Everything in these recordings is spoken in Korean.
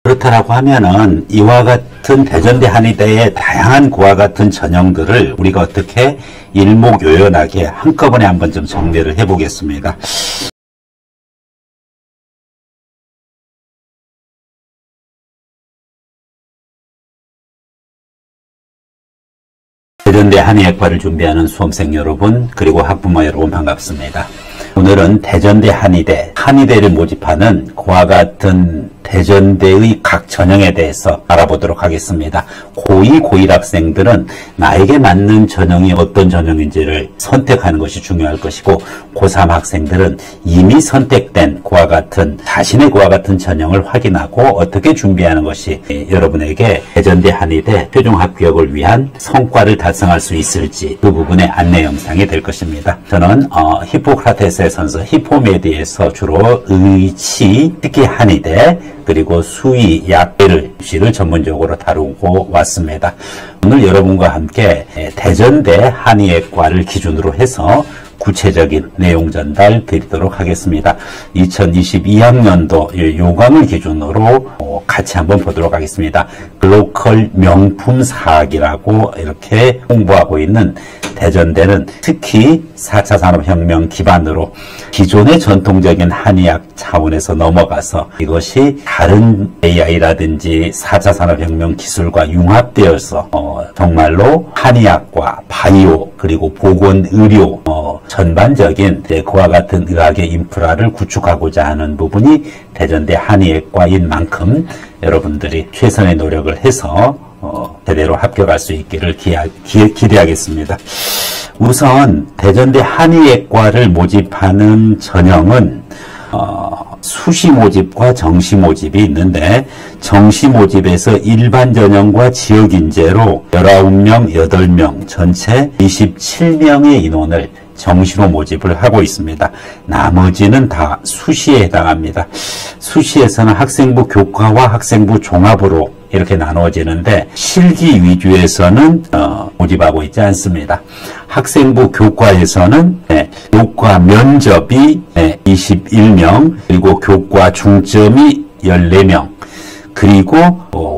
그렇다라고 하면은 이와 같은 대전대 한의대의 다양한 그와 같은 전형들을 우리가 어떻게 일목요연하게 한꺼번에 한번 좀 정리를 해보겠습니다. 대전대 한의학과를 준비하는 수험생 여러분, 그리고 학부모 여러분 반갑습니다. 오늘은 대전대 한의대, 한의대를 모집하는 그와 같은 대전대의 각 전형에 대해서 알아보도록 하겠습니다. 고2, 고1 학생들은 나에게 맞는 전형이 어떤 전형인지를 선택하는 것이 중요할 것이고, 고3 학생들은 이미 선택된 그와 같은 자신의 그와 같은 전형을 확인하고 어떻게 준비하는 것이 여러분에게 대전대 한의대 최종 합격을 위한 성과를 달성할 수 있을지 그 부분의 안내 영상이 될 것입니다. 저는 히포크라테스의 선서 히포메디에서 주로 의치, 특히 한의대, 그리고 수의, 약배를 전문적으로 다루고 왔습니다. 오늘 여러분과 함께 대전대 한의학과를 기준으로 해서 구체적인 내용 전달 드리도록 하겠습니다. 2022학년도 요강을 기준으로 같이 한번 보도록 하겠습니다. 글로컬 명품 사학이라고 이렇게 홍보하고 있는 대전대는 특히 4차 산업혁명 기반으로 기존의 전통적인 한의학 차원에서 넘어가서 이것이 다른 AI라든지 4차 산업혁명 기술과 융합되어서 정말로 한의학과 바이오 그리고 보건의료 전반적인 그와 같은 의학의 인프라를 구축하고자 하는 부분이 대전대 한의학과인 만큼 여러분들이 최선의 노력을 해서 제대로 합격할 수 있기를 기대하겠습니다. 우선 대전대 한의학과를 모집하는 전형은 수시 모집과 정시 모집이 있는데, 정시 모집에서 일반 전형과 지역 인재로 19명, 8명, 전체 27명의 인원을 정시로 모집을 하고 있습니다. 나머지는 다 수시에 해당합니다. 수시에서는 학생부 교과와 학생부 종합으로 이렇게 나누어지는데, 실기 위주에서는 모집하고 있지 않습니다. 학생부 교과에서는 교과 면접이 21명, 그리고 교과 중점이 14명, 그리고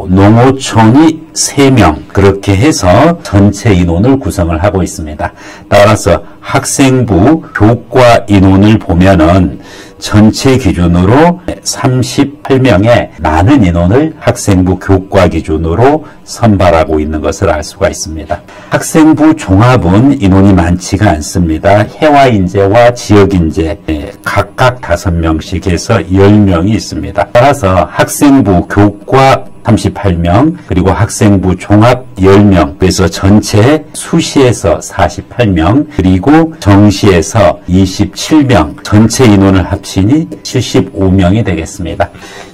농어촌이 3명, 그렇게 해서 전체 인원을 구성을 하고 있습니다. 따라서 학생부 교과 인원을 보면은 전체 기준으로 38명의 많은 인원을 학생부 교과 기준으로 선발하고 있는 것을 알 수가 있습니다. 학생부 종합은 인원이 많지가 않습니다. 해와인재와 지역인재 각각 5명씩 해서 10명이 있습니다. 따라서 학생부 교과 38명, 그리고 학생부 종합 10명, 그래서 전체 수시에서 48명, 그리고 정시에서 27명, 전체 인원을 합치니 75명이 되겠습니다.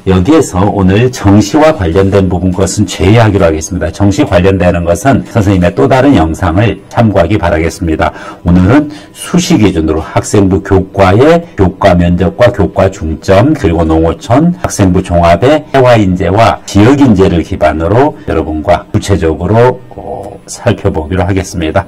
여기에서 오늘 정시와 관련된 부분 것은 제외하기로 하겠습니다. 정시 관련되는 것은 선생님의 또 다른 영상을 참고하기 바라겠습니다. 오늘은 수시 기준으로 학생부 교과의 교과 면접과 교과 중점, 그리고 농어촌, 학생부 종합의 해와인재와 지역인재를 기반으로 여러분과 구체적으로 살펴보기로 하겠습니다.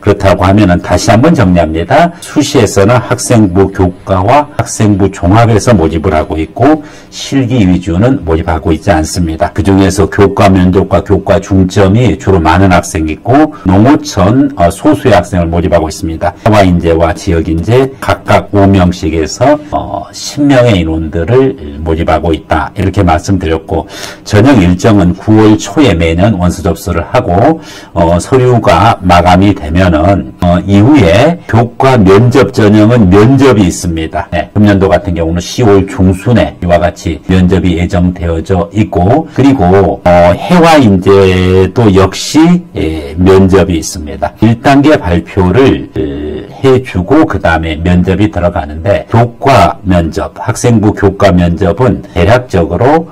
그렇다고 하면은 다시 한번 정리합니다. 수시에서는 학생부 교과와 학생부 종합에서 모집을 하고 있고, 실기 위주는 모집하고 있지 않습니다. 그 중에서 교과 면접과 교과 중점이 주로 많은 학생이 있고, 농어촌 소수의 학생을 모집하고 있습니다. 해와인재와 지역인재 각각 5명씩 해서 10명의 인원들을 모집하고 있다, 이렇게 말씀드렸고, 전형 일정은 9월 초에 매년 원서 접수를 하고 서류가 마감이 되면 이후에 교과 면접 전형은 면접이 있습니다. 금년도 같은 경우는 10월 중순에 이와 같이 면접이 예정되어져 있고, 그리고 해와인재도 역시 면접이 있습니다. 1단계 발표를 해주고 그 다음에 면접이 들어가는데, 교과 면접, 학생부 교과 면접은 대략적으로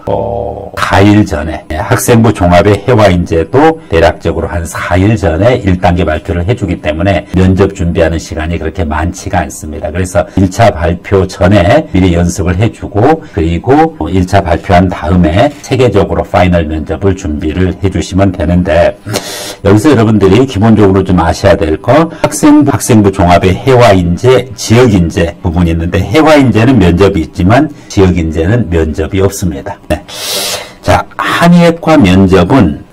4일 전에, 학생부 종합의 해와인재도 대략적으로 한 4일 전에 1단계 발표를 해주기 때문에 면접 준비하는 시간이 그렇게 많지가 않습니다. 그래서 1차 발표 전에 미리 연습을 해주고, 그리고 1차 발표한 다음에 체계적으로 파이널 면접을 준비를 해주시면 되는데, 여기서 여러분들이 기본적으로 좀 아셔야 될 거, 학생부 종합의 해와인재, 지역인재 부분이 있는데, 해와인재는 면접이 있지만 지역인재는 면접이 없습니다. 자, 한의학과 면접은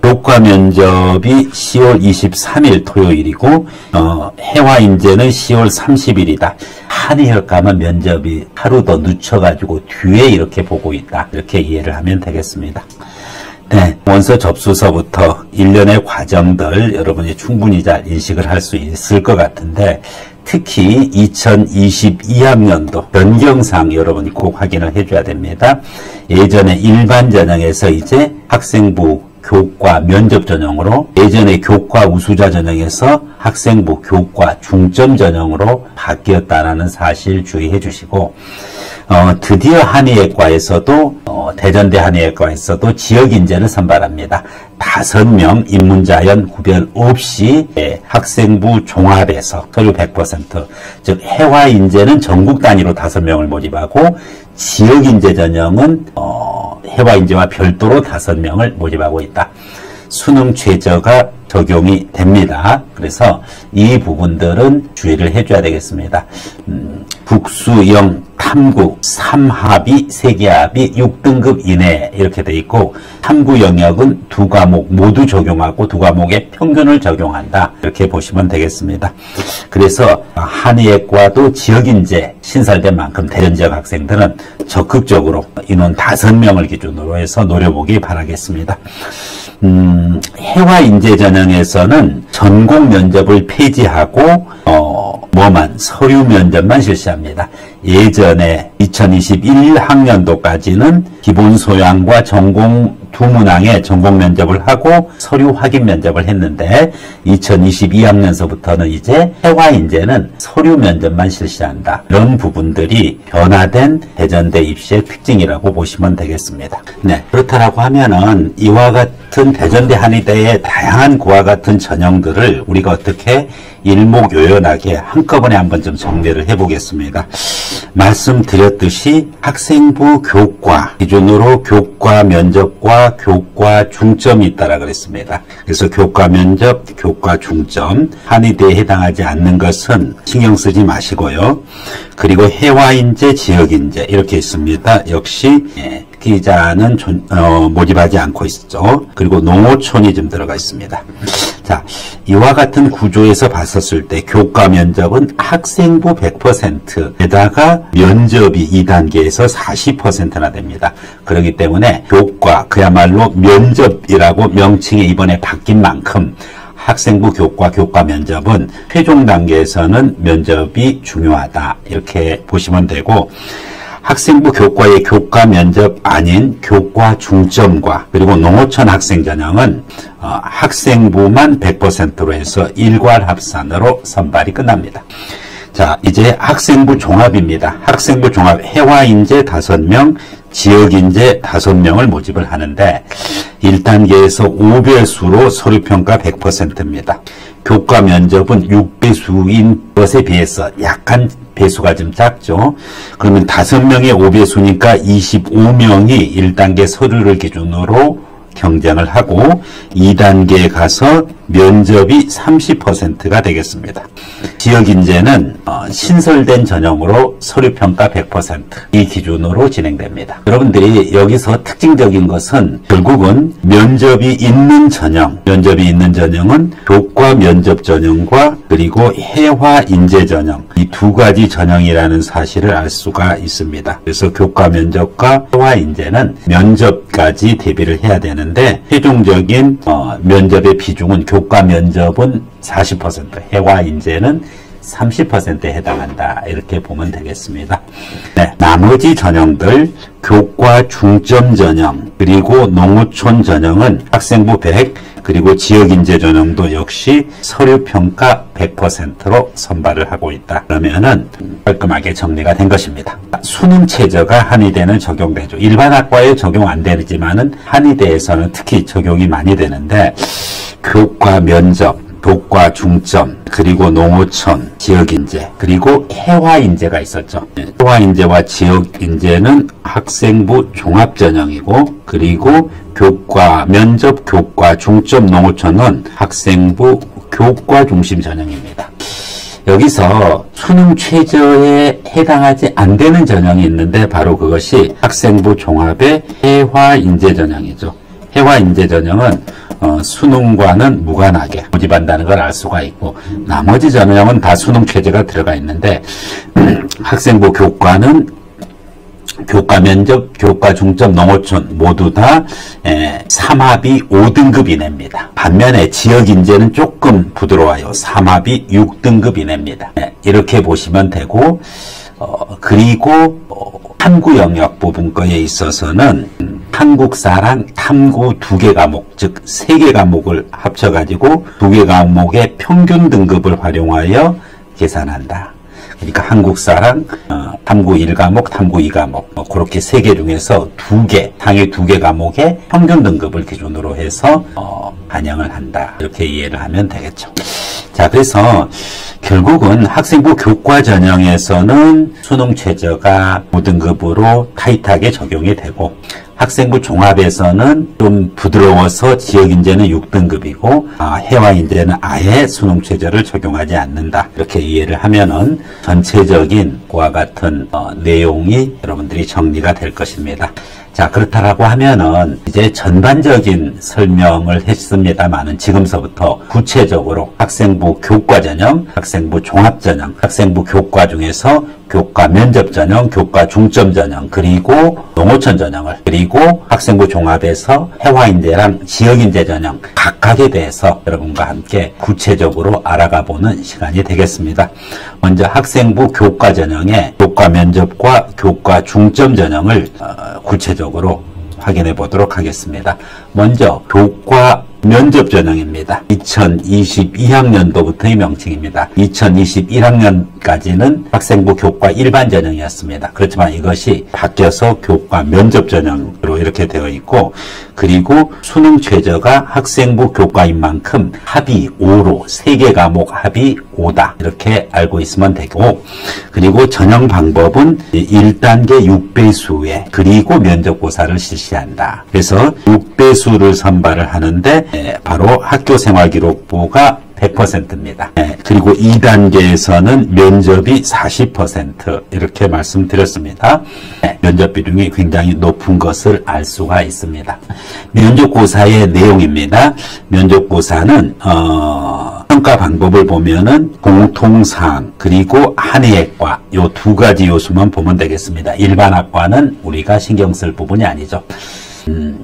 교과 면접이 10월 23일 토요일이고 해화인재는 10월 30일이다. 한의학과만 면접이 하루 더 늦춰가지고 뒤에 이렇게 보고 있다. 이렇게 이해를 하면 되겠습니다. 네, 원서 접수서부터 일련의 과정들 여러분이 충분히 잘 인식을 할 수 있을 것 같은데 특히 2022학년도 변경사항 여러분이 꼭 확인을 해줘야 됩니다. 예전에 일반 전형에서 이제 학생부 교과 면접 전형으로, 예전에 교과 우수자 전형에서 학생부 교과 중점 전형으로 바뀌었다는 사실 주의해 주시고, 드디어 한의학과에서도 대전대 한의학과에서도 지역인재를 선발합니다. 5명 인문자연 구별 없이 학생부 종합에서 서류 100%, 즉 해화인재는 전국 단위로 5명을 모집하고 지역인재 전형은 해화인재와 별도로 5명을 모집하고 있다. 수능 최저가 적용이 됩니다. 그래서 이 부분들은 주의를 해줘야 되겠습니다. 국수영, 탐구, 3합이, 3개합이 6등급 이내 이렇게 돼 있고 탐구 영역은 2과목 모두 적용하고 2과목의 평균을 적용한다. 이렇게 보시면 되겠습니다. 그래서 한의학과도 지역인재 신설된 만큼 대전 지역 학생들은 적극적으로 인원 5명을 기준으로 해서 노려보기 바라겠습니다. 해화인재 전형에서는 전공 면접을 폐지하고 서류 면접만 실시합니다. 예전에 2021학년도까지는 기본 소양과 전공 두 문항의 전공 면접을 하고 서류 확인 면접을 했는데 2022학년서부터는 이제 해화인재는 서류 면접만 실시한다. 이런 부분들이 변화된 대전대 입시의 특징이라고 보시면 되겠습니다. 네, 그렇다라고 하면은 이와 같은 대전대 한의대의 다양한 그와 같은 전형들을 우리가 어떻게 일목요연하게 한꺼번에 한번 좀 정리를 해보겠습니다. 말씀드렸듯이 학생부 교과 기준으로 교과 면접과 교과 중점이 있다라 그랬습니다. 그래서 교과 면접, 교과 중점, 한의대에 해당하지 않는 것은 신경 쓰지 마시고요. 그리고 해화인재, 지역인재 이렇게 있습니다. 역시 기자는 모집하지 않고 있죠. 그리고 농어촌이 좀 들어가 있습니다. 자, 이와 같은 구조에서 봤었을 때 교과 면접은 학생부 100%에다가 면접이 2단계에서 40%나 됩니다. 그렇기 때문에 교과, 그야말로 면접이라고 명칭이 이번에 바뀐 만큼 학생부 교과, 교과 면접은 최종 단계에서는 면접이 중요하다. 이렇게 보시면 되고, 학생부 교과의 교과 면접 아닌 교과 중점과 그리고 농어촌 학생 전형은 학생부만 100%로 해서 일괄 합산으로 선발이 끝납니다. 자, 이제 학생부 종합입니다. 학생부 종합 해화인재 5명, 지역인재 5명을 모집을 하는데 1단계에서 5배수로 서류평가 100%입니다. 교과 면접은 6배수인 것에 비해서 약간 배수가 좀 작죠. 그러면 5명의 5배수니까 25명이 1단계 서류를 기준으로 경쟁을 하고 2단계에 가서 면접이 30%가 되겠습니다. 지역인재는 신설된 전형으로 서류평가 100% 이 기준으로 진행됩니다. 여러분들이 여기서 특징적인 것은 결국은 면접이 있는 전형은 교과 면접 전형과 그리고 해화인재 전형 이 두 가지 전형이라는 사실을 알 수가 있습니다. 그래서 교과 면접과 해화인재는 면접까지 대비를 해야 되는데 최종적인 면접의 비중은 교과 면접은 40%, 해화인재는 30%에 해당한다. 이렇게 보면 되겠습니다. 네, 나머지 전형들 교과 중점 전형 그리고 농어촌 전형은 학생부 100 그리고 지역인재 전형도 역시 서류평가 100%로 선발을 하고 있다. 그러면은 깔끔하게 정리가 된 것입니다. 수능 최저가 한의대는 적용되죠. 일반 학과에 적용 안 되지만은 한의대에서는 특히 적용이 많이 되는데 교과 면접, 교과 중점, 그리고 농어촌, 지역인재, 그리고 해화인재가 있었죠. 해화인재와 지역인재는 학생부 종합전형이고, 그리고 교과 면접, 교과 중점, 농어촌은 학생부 교과 중심 전형입니다. 여기서 수능 최저에 해당하지 안 되는 전형이 있는데 바로 그것이 학생부 종합의 회화인재 전형이죠. 회화인재 전형은 수능과는 무관하게 모집한다는 걸 알 수가 있고, 나머지 전형은 다 수능 최저가 들어가 있는데 학생부 교과는 교과 면접, 교과 중점, 농어촌 모두 다 3합이 5등급 이내입니다. 반면에 지역 인재는 조금 부드러워요. 3합이 6등급 이내입니다. 이렇게 보시면 되고, 그리고 탐구 영역 부분 거에 있어서는 한국사랑 탐구 2개 과목, 즉 3개 과목을 합쳐가지고 2개 과목의 평균 등급을 활용하여 계산한다. 그러니까 한국사랑 탐구 1과목, 탐구 2과목 그렇게 3개 중에서 2개, 상위 2개 과목의 평균 등급을 기준으로 해서 반영을 한다. 이렇게 이해를 하면 되겠죠. 자, 그래서 결국은 학생부 교과 전형에서는 수능 최저가 5등급으로 타이트하게 적용이 되고, 학생부 종합에서는 좀 부드러워서 지역인재는 6등급이고 회화인재는 아예 수능 최저를 적용하지 않는다. 이렇게 이해를 하면은 전체적인 그와 같은 내용이 여러분들이 정리가 될 것입니다. 자, 그렇다라고 하면은 이제 전반적인 설명을 했습니다만은 지금서부터 구체적으로 학생부 교과 전형, 학생부 종합 전형, 학생부 교과 중에서 교과 면접 전형, 교과 중점 전형, 그리고 농어촌 전형을, 그리고 학생부 종합에서 회화인재랑 지역인재 전형 각각에 대해서 여러분과 함께 구체적으로 알아가 보는 시간이 되겠습니다. 먼저 학생부 교과 전형의 교과 면접과 교과 중점 전형을 구체적으로 확인해 보도록 하겠습니다. 먼저 교과 면접 전형입니다. 2022학년도부터의 명칭입니다. 2021학년까지는 학생부 교과 일반 전형이었습니다. 그렇지만 이것이 바뀌어서 교과 면접 전형으로 이렇게 되어 있고, 그리고 수능 최저가 학생부 교과인 만큼 합이 5로 3개 과목 합이 5다. 이렇게 알고 있으면 되고, 그리고 전형 방법은 1단계 6배수에 그리고 면접고사를 실시한다. 그래서 6배수를 선발을 하는데 바로 학교생활기록부가 100%입니다. 그리고 2단계에서는 면접이 40% 이렇게 말씀드렸습니다. 면접 비중이 굉장히 높은 것을 알 수가 있습니다. 면접고사의 내용입니다. 면접고사는 평가 방법을 보면은 공통사항 그리고 한의학과 요 2가지 요소만 보면 되겠습니다. 일반학과는 우리가 신경 쓸 부분이 아니죠.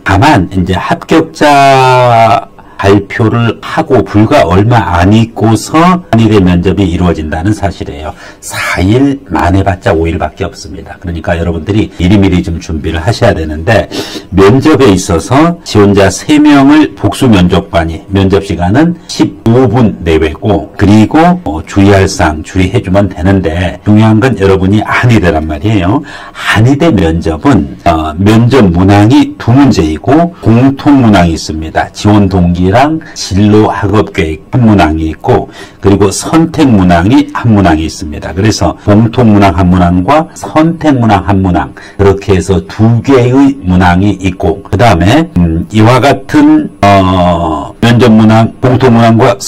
다만 이제 합격자 발표를 하고 불과 얼마 안 있고서 한의대 면접이 이루어진다는 사실이에요. 4일 만에봤자 5일밖에 없습니다. 그러니까 여러분들이 미리미리 좀 준비를 하셔야 되는데, 면접에 있어서 지원자 3명을 복수 면접관이 면접 시간은 15분 내외고, 그리고 주의할 사항 주의해주면 되는데, 중요한 건 여러분이 한의대란 말이에요. 한의대 면접은 면접 문항이 2문제이고 공통 문항이 있습니다. 지원 동기 랑 진로 학업 계획 한 문항이 있고, 그리고 선택 문항이 한 문항이 있습니다. 그래서 공통 문항 한 문항과 선택 문항 한 문항, 그렇게 해서 2개의 문항이 있고, 그 다음에 이와 같은 면접 문항, 공통 문항과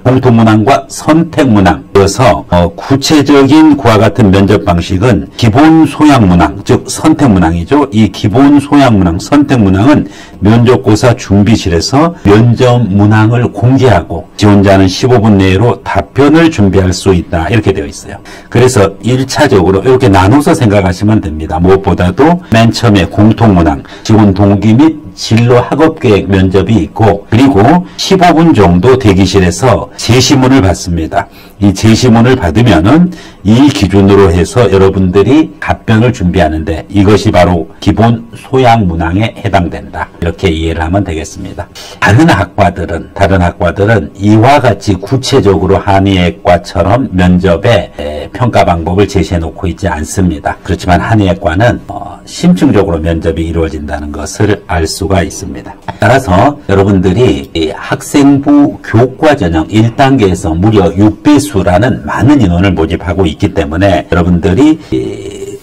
공통 문항과 선택 문항, 그래서 구체적인 그와 같은 면접 방식은 기본 소양 문항, 즉 선택 문항이죠. 이 기본 소양 문항, 선택 문항은 면접고사 준비실에서 면접 문항을 공개하고 지원자는 15분 내로 답변을 준비할 수 있다. 이렇게 되어 있어요. 그래서 1차적으로 이렇게 나눠서 생각하시면 됩니다. 무엇보다도 맨 처음에 공통 문항, 지원 동기 및 진로 학업계획 면접이 있고, 그리고 15분 정도 대기실에서 제시문을 받습니다. 이 제시문을 받으면은 이 기준으로 해서 여러분들이 답변을 준비하는데 이것이 바로 기본 소양 문항에 해당된다. 이렇게 이해를 하면 되겠습니다. 다른 학과들은 이와 같이 구체적으로 한의학과처럼 면접에 평가 방법을 제시해 놓고 있지 않습니다. 그렇지만 한의학과는 심층적으로 면접이 이루어진다는 것을 알 수가 있습니다. 따라서 여러분들이 이 학생부 교과 전형 1단계에서 무려 6배수라는 많은 인원을 모집하고 있기 때문에 여러분들이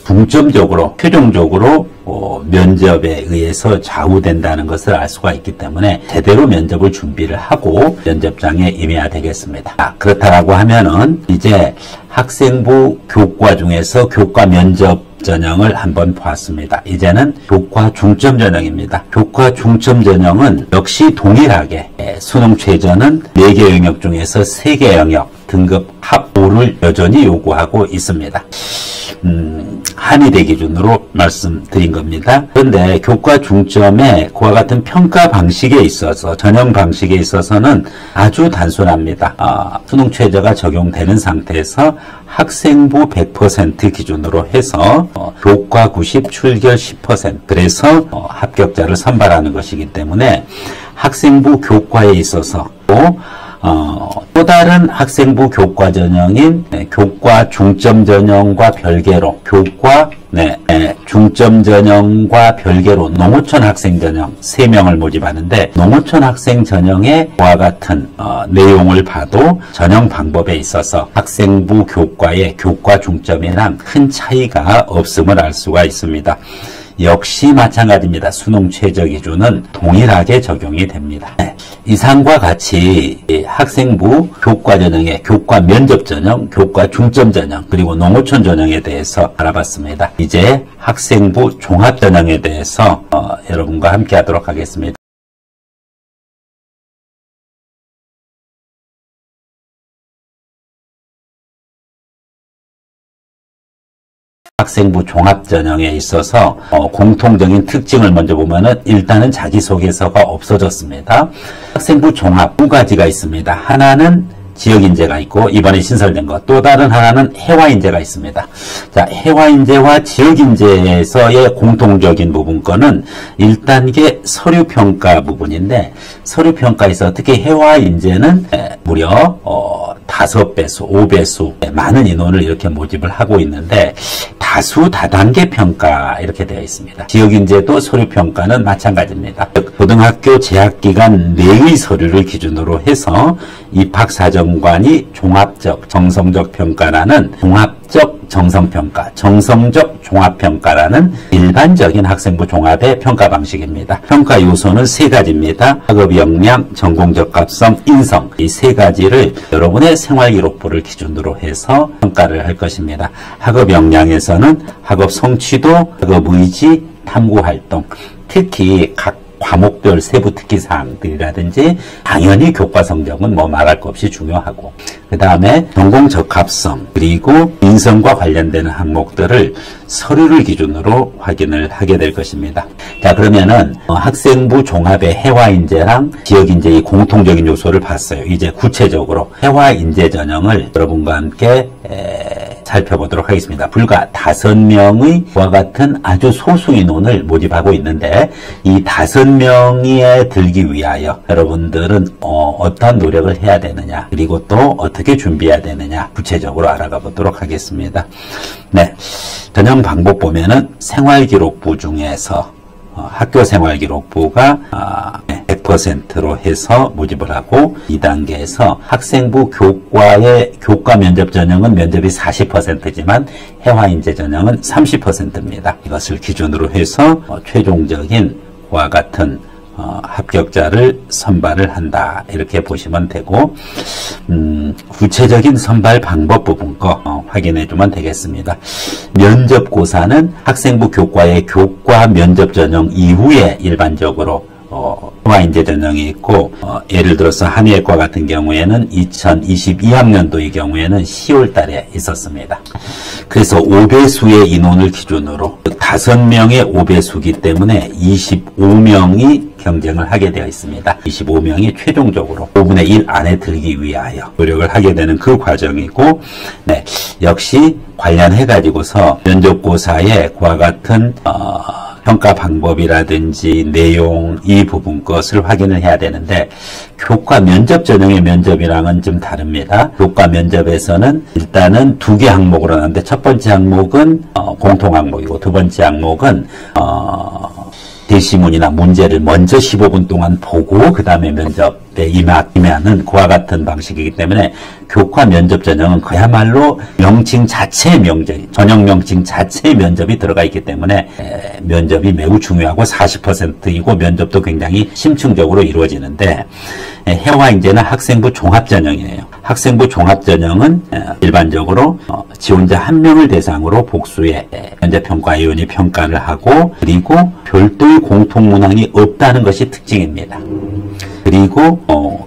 중점적으로, 최종적으로 면접에 의해서 좌우된다는 것을 알 수가 있기 때문에 제대로 면접을 준비를 하고 면접장에 임해야 되겠습니다. 그렇다라고 하면은 이제 학생부 교과 중에서 교과 면접 전형을 한번 보았습니다. 이제는 교과 중점 전형입니다. 교과 중점 전형은 역시 동일하게 수능 최저는 4개 영역 중에서 3개 영역 등급 합 5를 여전히 요구하고 있습니다. 한의대 기준으로 말씀드린 겁니다. 그런데 교과 중점의 그와 같은 평가 방식에 있어서 전형 방식에 있어서는 아주 단순합니다. 수능 최저가 적용되는 상태에서 학생부 100% 기준으로 해서 교과 90, 출결 10% 그래서 합격자를 선발하는 것이기 때문에 학생부 교과에 있어서 또 다른 학생부 교과 전형인 교과 중점 전형과 별개로 중점 전형과 별개로 농어촌 학생 전형 3명을 모집하는데 농어촌 학생 전형의 그와 같은 내용을 봐도 전형 방법에 있어서 학생부 교과의 교과 중점이랑 큰 차이가 없음을 알 수가 있습니다. 역시 마찬가지입니다. 수능 최저 기준은 동일하게 적용이 됩니다. 이상과 같이 학생부 교과 전형의 교과 면접 전형, 교과 중점 전형, 그리고 농어촌 전형에 대해서 알아봤습니다. 이제 학생부 종합 전형에 대해서 여러분과 함께 하도록 하겠습니다. 학생부 종합전형에 있어서 공통적인 특징을 먼저 보면은 일단은 자기소개서가 없어졌습니다. 학생부 종합 2가지가 있습니다. 하나는 지역인재가 있고 이번에 신설된 것, 또 다른 하나는 해와인재가 있습니다. 자, 해와인재와 지역인재에서의 공통적인 부분권은 1단계 서류평가 부분인데 서류평가에서 특히 해와인재는 무려 5배수, 5배수 많은 인원을 이렇게 모집을 하고 있는데 다수 다단계 평가 이렇게 되어 있습니다. 지역인재도 서류평가는 마찬가지입니다. 고등학교 재학기간 내의 서류를 기준으로 해서 입학사정관이 종합적 정성적 평가라는 종합적 정성평가, 정성적 종합평가라는 일반적인 학생부 종합의 평가 방식입니다. 평가 요소는 3가지입니다. 학업 역량, 전공 적합성, 인성 이 3가지를 여러분의 생활기록부를 기준으로 해서 평가를 할 것입니다. 학업 역량에서는 학업 성취도, 학업 의지, 탐구활동 특히 각 과목별 세부 특기 사항들이라든지 당연히 교과 성적은 뭐 말할 것 없이 중요하고 그 다음에 전공 적합성 그리고 인성과 관련되는 항목들을 서류를 기준으로 확인을 하게 될 것입니다. 자, 그러면은 학생부 종합의 해와인재랑 지역인재의 공통적인 요소를 봤어요. 이제 구체적으로 해와인재 전형을 여러분과 함께 살펴보도록 하겠습니다. 불과 5명의 그와 같은 아주 소수 인원을 모집하고 있는데 이 5명에 들기 위하여 여러분들은 어떤 노력을 해야 되느냐 그리고 또 어떻게 준비해야 되느냐 구체적으로 알아가 보도록 하겠습니다. 네, 전형 방법 보면은 생활기록부 중에서 학교 생활기록부가 100%로 해서 모집을 하고 2단계에서 학생부 교과의 교과 면접 전형은 면접이 40%지만 해와인재 전형은 30%입니다. 이것을 기준으로 해서 최종적인 그와 같은 합격자를 선발을 한다 이렇게 보시면 되고 구체적인 선발 방법 부분 거 확인해 주면 되겠습니다. 면접고사는 학생부 교과의 교과 면접 전형 이후에 일반적으로 해와인재 전형이 있고 예를 들어서 한의학과 같은 경우에는 2022학년도의 경우에는 10월 달에 있었습니다. 그래서 5배수의 인원을 기준으로 5명의 5배수이기 때문에 25명이 경쟁을 하게 되어 있습니다. 25명이 최종적으로 5분의 1 안에 들기 위하여 노력을 하게 되는 그 과정이고 네, 역시 관련해 가지고서 면접고사의 그와 같은 평가 방법이라든지 내용 이 부분 것을 확인을 해야 되는데 교과 면접 전형의 면접이랑은 좀 다릅니다. 교과 면접에서는 일단은 2개 항목으로 하는데 첫 번째 항목은 공통 항목이고 두 번째 항목은 제시문이나 문제를 먼저 15분 동안 보고 그 다음에 면접 때 임하는 그와 같은 방식이기 때문에 교과 면접 전형은 그야말로 명칭 자체의 전형 명칭 자체의 면접이 들어가 있기 때문에 면접이 매우 중요하고 40%이고 면접도 굉장히 심층적으로 이루어지는데, 해와인재는 학생부 종합전형이에요. 학생부 종합전형은 일반적으로 지원자 1명을 대상으로 복수의 면접평가위원이 평가를 하고, 그리고 별도의 공통문항이 없다는 것이 특징입니다. 그리고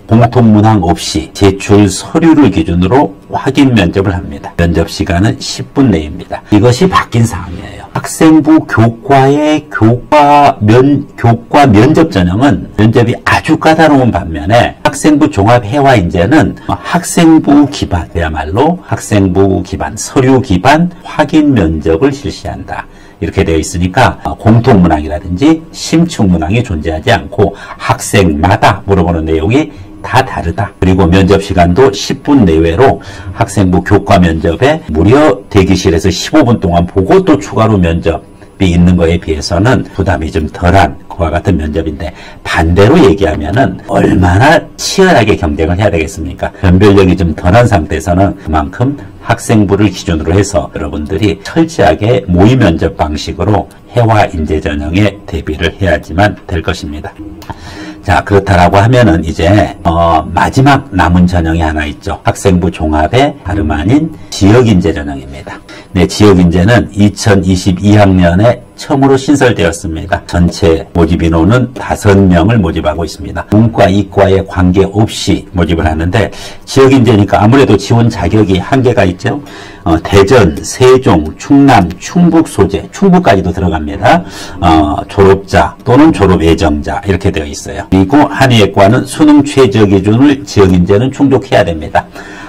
공통문항 없이 제출 서류를 기준으로 확인 면접을 합니다. 면접 시간은 10분 내입니다. 이것이 바뀐 사항이에요. 학생부 교과의 교과 면접 전형은 면접이 아주 까다로운 반면에 학생부 종합 해와인재는 학생부 기반, 그야말로 학생부 기반, 서류 기반 확인 면접을 실시한다. 이렇게 되어 있으니까 공통문항이라든지 심층문항이 존재하지 않고 학생마다 물어보는 내용이 다 다르다. 그리고 면접 시간도 10분 내외로 학생부 교과 면접에 무려 대기실에서 15분 동안 보고 또 추가로 면접이 있는 거에 비해서는 부담이 좀 덜한 그와 같은 면접인데, 반대로 얘기하면은 얼마나 치열하게 경쟁을 해야 되겠습니까? 변별력이 좀 덜한 상태에서는 그만큼 학생부를 기준으로 해서 여러분들이 철저하게 모의 면접 방식으로 해와 인재 전형에 대비를 해야지만 될 것입니다. 자, 그렇다라고 하면은 이제 마지막 남은 전형이 하나 있죠. 학생부 종합의 다름 아닌 지역인재 전형입니다. 네, 지역인재는 2022학년에 처음으로 신설되었습니다. 전체 모집 인원은 5명을 모집하고 있습니다. 문과, 이과에 관계없이 모집을 하는데, 지역인재니까 아무래도 지원 자격이 한계가 있죠. 대전, 세종, 충남, 충북 소재, 충북까지도 들어갑니다. 졸업자 또는 졸업 예정자 이렇게 되어 있어요. 그리고 한의예과는 수능 최저 기준을 지역인재는 충족해야 됩니다.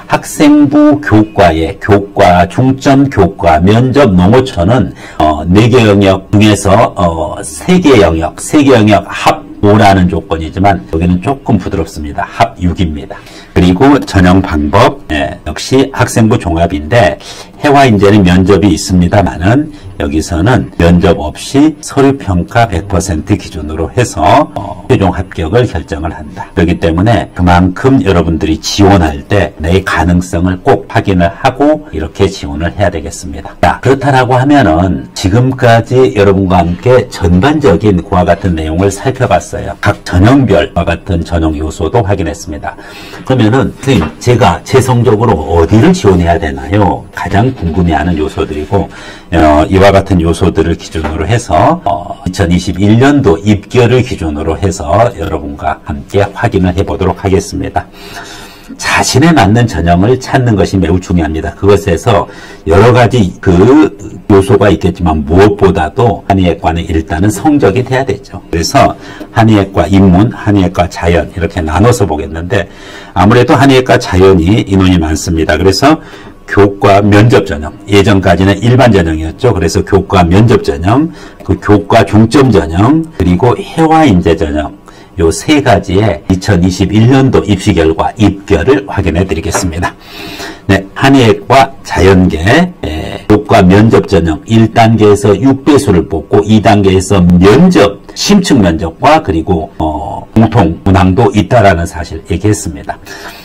학생부 교과의 교과, 중점 교과, 면접 농어초는 4개 영역 중에서 3개 영역 합 5라는 조건이지만 여기는 조금 부드럽습니다. 합 6입니다. 그리고 전형 방법, 역시 학생부 종합인데 해와인재는 면접이 있습니다만은 여기서는 면접 없이 서류평가 100% 기준으로 해서 최종 합격을 결정을 한다. 그렇기 때문에 그만큼 여러분들이 지원할 때 내 가능성을 꼭 확인을 하고 이렇게 지원을 해야 되겠습니다. 자, 그렇다라고 하면은 지금까지 여러분과 함께 전반적인 그와 같은 내용을 살펴봤어요. 각 전형별과 같은 전형 요소도 확인했습니다. 그러면은 선생님, 제가 재성적으로 어디를 지원해야 되나요? 가장 궁금해하는 요소들이고, 이와 같은 요소들을 기준으로 해서 2021년도 입결을 기준으로 해서 여러분과 함께 확인을 해보도록 하겠습니다. 자신에 맞는 전형을 찾는 것이 매우 중요합니다. 그것에서 여러 가지 그 요소가 있겠지만 무엇보다도 한의예과는 일단은 성적이 돼야 되죠. 그래서 한의예과 인문, 한의예과 자연 이렇게 나눠서 보겠는데, 아무래도 한의예과 자연이 인원이 많습니다. 그래서 교과 면접 전형, 예전까지는 일반 전형이었죠. 그래서 교과 면접 전형, 그 교과 중점 전형, 그리고 해와인재 전형, 요 3가지의 2021년도 입시 결과 입결을 확인해 드리겠습니다. 네, 한의예과 자연계 교과 면접 전형 1단계에서 6배수를 뽑고 2단계에서 면접, 심층 면접과 그리고 공통 문항도 있다라는 사실 얘기했습니다.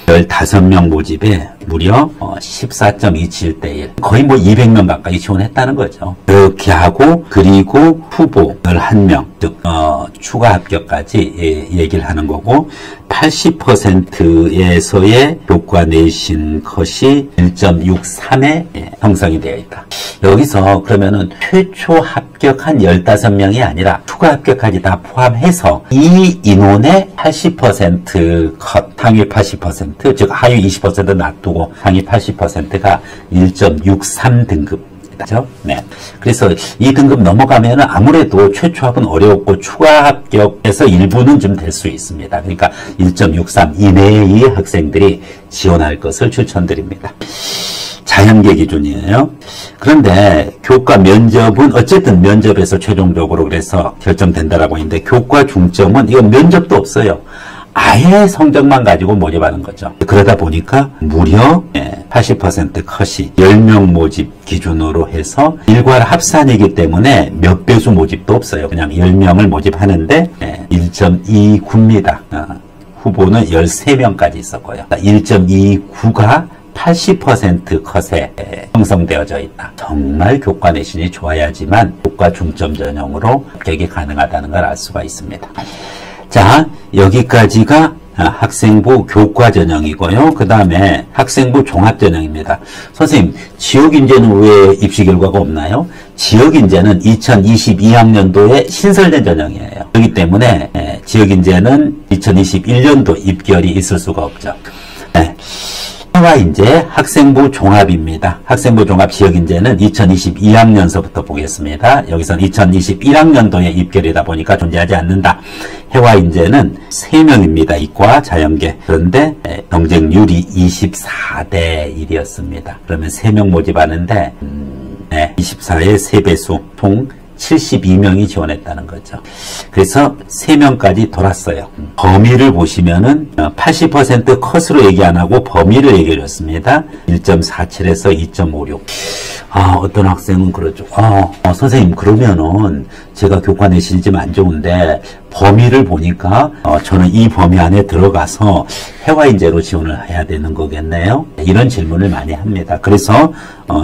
15명 모집에 무려 14.27대 1, 거의 뭐 200명 가까이 지원했다는 거죠. 그렇게 하고, 그리고 후보 11명, 즉 추가 합격까지 얘기를 하는 거고, 80%에서의 교과 내신 컷이 1.63에 형성이 되어 있다. 여기서 그러면은 최초 합격한 15명이 아니라 추가 합격까지 다 포함해서 이 인원의 80% 컷, 상위 80%, 즉 하위 20% 놔두고 상위 80%가 1.63 등급. 그렇죠? 네. 그래서 이 등급 넘어가면은 아무래도 최초 합은 어려웠고 추가 합격에서 일부는 좀 될 수 있습니다. 그러니까 1.63 이내의 학생들이 지원할 것을 추천드립니다. 자연계 기준이에요. 그런데 교과 면접은 어쨌든 면접에서 최종적으로 그래서 결정된다라고 했는데, 교과 중점은 이건 면접도 없어요. 아예 성적만 가지고 모집하는 거죠. 그러다 보니까 무려 80% 컷이 10명 모집 기준으로 해서 일괄 합산이기 때문에 몇 배수 모집도 없어요. 그냥 10명을 모집하는데 1.29입니다. 후보는 13명까지 있었고요. 1.29가 80% 컷에 형성되어져 있다. 정말 교과 내신이 좋아야지만 교과 중점 전형으로 합격이 가능하다는 걸 알 수가 있습니다. 자, 여기까지가 학생부 교과 전형이고요. 그 다음에 학생부 종합 전형입니다. 선생님, 지역인재는 왜 입시 결과가 없나요? 지역인재는 2022학년도에 신설된 전형이에요. 그렇기 때문에 지역인재는 2021년도 입결이 있을 수가 없죠. 해와인재 학생부 종합입니다. 학생부 종합 지역인재는 2022학년서부터 보겠습니다. 여기서는 2021학년도에 입결이다 보니까 존재하지 않는다. 해와인재는 3명입니다. 이과, 자연계. 그런데 경쟁률이 24대 1이었습니다. 그러면 3명 모집하는데 24의 3배수 총 72명이 지원했다는 거죠. 그래서 3명까지 돌았어요. 범위를 보시면은 80% 컷으로 얘기 안 하고 범위를 얘기해 줬습니다. 1.47에서 2.56. 어떤 학생은 그러죠. 선생님, 그러면은 제가 교과 내신이 좀 안 좋은데 범위를 보니까 저는 이 범위 안에 들어가서 해와인재로 지원을 해야 되는 거겠네요. 이런 질문을 많이 합니다. 그래서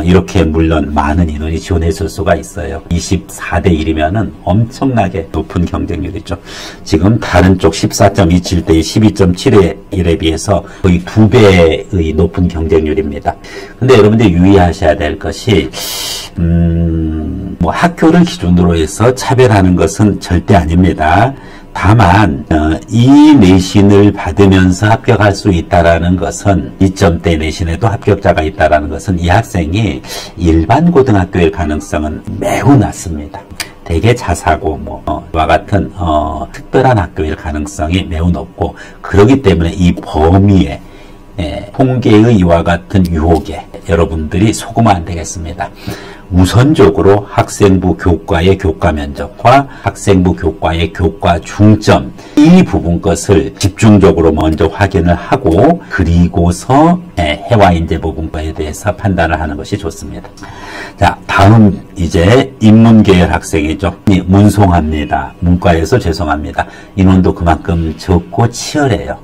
이렇게 물론 많은 인원이 지원했을 수가 있어요. 24대 1이면은 엄청나게 높은 경쟁률이죠. 지금 다른 쪽 14.27대 12.7의 1에 비해서 거의 2배의 높은 경쟁률입니다. 근데 여러분들 유의하셔야 될 것이 뭐 학교를 기준으로 해서 차별하는 것은 절대 아닙니다. 다만 이 내신을 받으면서 합격할 수 있다라는 것은 2점대 내신에도 합격자가 있다라는 것은 이 학생이 일반 고등학교일 가능성은 매우 낮습니다. 대개 자사고 와 같은 특별한 학교일 가능성이 매우 높고, 그렇기 때문에 이 범위에 통계의 이와 같은 유혹에 여러분들이 속으면 안 되겠습니다. 우선적으로 학생부 교과의 교과 면접과 학생부 교과의 교과 중점, 이 부분 것을 집중적으로 먼저 확인을 하고, 그리고서 해와인재 부분과에 대해서 판단을 하는 것이 좋습니다. 자, 다음 이제 인문계열 학생이죠. 문송합니다. 문과에서 죄송합니다. 인원도 그만큼 적고 치열해요.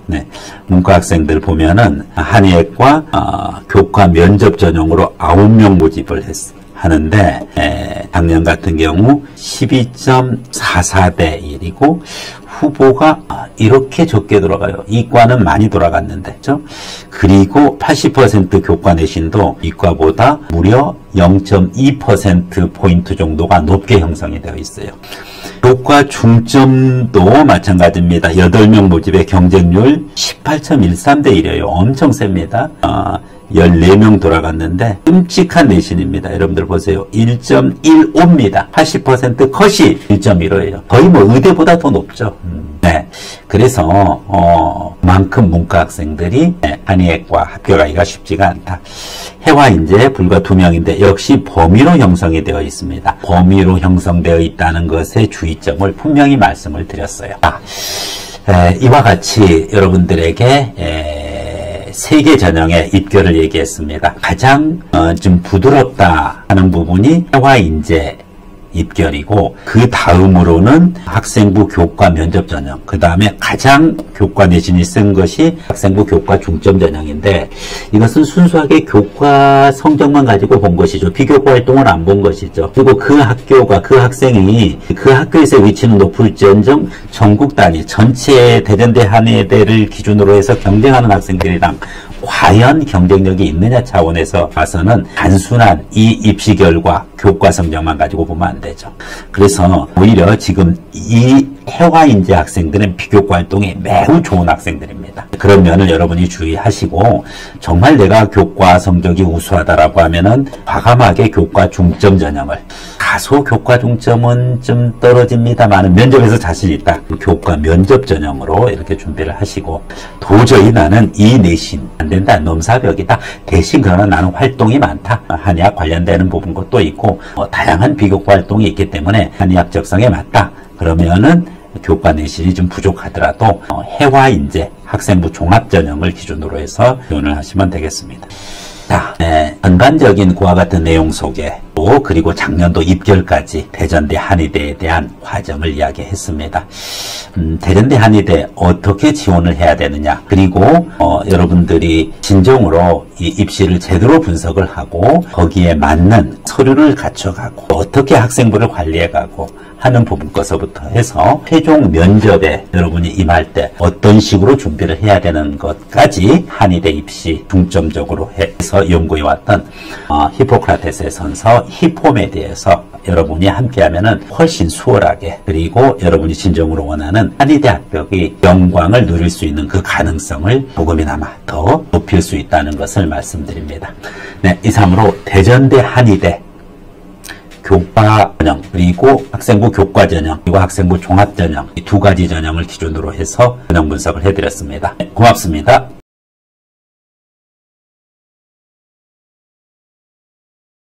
문과 학생들 보면은 한의학과 교과 면접 전형으로 9명 모집을 하는데 작년 같은 경우 12.44대 1이고 후보가 이렇게 적게 돌아가요. 이과는 많이 돌아갔는데, 그렇죠? 그리고 80% 교과 내신도 이과보다 무려 0.2%포인트 정도가 높게 형성이 되어 있어요. 교과 중점도 마찬가지입니다. 8명 모집의 경쟁률 18.13대 1이에요. 엄청 셉니다. 14명 돌아갔는데 끔찍한 내신입니다. 여러분들 보세요. 1.15입니다. 80% 컷이 1.15예요. 거의 의대보다 더 높죠. 그래서 만큼 문과 학생들이 한의학과 합격하기가 쉽지가 않다. 해와인재 불과 2명인데 역시 범위로 형성이 되어 있습니다. 범위로 형성되어 있다는 것에 주의점을 분명히 말씀을 드렸어요. 이와 같이 여러분들에게 3개 전형의 입결을 얘기했습니다. 가장 좀 부드럽다 하는 부분이 해와인재 입결이고, 그 다음으로는 학생부 교과 면접 전형, 그 다음에 가장 교과 내신이 센 것이 학생부 교과 중점 전형인데, 이것은 순수하게 교과 성적만 가지고 본 것이죠. 비교과 활동을 안 본 것이죠. 그리고 그 학교가, 그 학생이 그 학교에서의 위치는 높을지언정 전국 단위 전체 대전대 한예대를 기준으로 해서 경쟁하는 학생들이랑 과연 경쟁력이 있느냐 차원에서 봐서는 단순한 이 입시 결과 교과 성적만 가지고 보면 안 되죠. 그래서 오히려 지금 이 해와인재 학생들은 비교과 활동이 매우 좋은 학생들입니다. 그런 면을 여러분이 주의하시고, 정말 내가 교과 성적이 우수하다라고 하면은 과감하게 교과 중점 전형을, 다소 교과 중점은 좀 떨어집니다만 면접에서 자신 있다. 교과 면접 전형으로 이렇게 준비를 하시고, 도저히 나는 이 내신 안 된다, 넘사벽이다. 대신 그러나 나는 활동이 많다. 한의학 관련되는 부분 것도 있고 다양한 비교과 활동이 있기 때문에 한의학 적성에 맞다. 그러면은 교과 내신이 좀 부족하더라도 해와인재 학생부 종합 전형을 기준으로 해서 지원을 하시면 되겠습니다. 자, 전반적인 그와 같은 내용 소개, 그리고 작년도 입결까지 대전대 한의대에 대한 과정을 이야기했습니다. 대전대 한의대 어떻게 지원을 해야 되느냐, 그리고 여러분들이 진정으로 이 입시를 제대로 분석을 하고 거기에 맞는 서류를 갖춰가고 어떻게 학생부를 관리해가고 하는 부분서부터 해서 최종 면접에 여러분이 임할 때 어떤 식으로 준비를 해야 되는 것까지 한의대 입시 중점적으로 해서 연구해왔던 히포크라테스의 선서 히폼에 대해서 여러분이 함께하면은 훨씬 수월하게, 그리고 여러분이 진정으로 원하는 한의대 합격의 영광을 누릴 수 있는 그 가능성을 조금이나마 더 높일 수 있다는 것을 말씀드립니다. 네, 이상으로 대전대 한의대 교과 전형, 그리고 학생부 교과 전형, 그리고 학생부 종합 전형, 이 두 가지 전형을 기준으로 해서 전형 분석을 해드렸습니다. 네, 고맙습니다.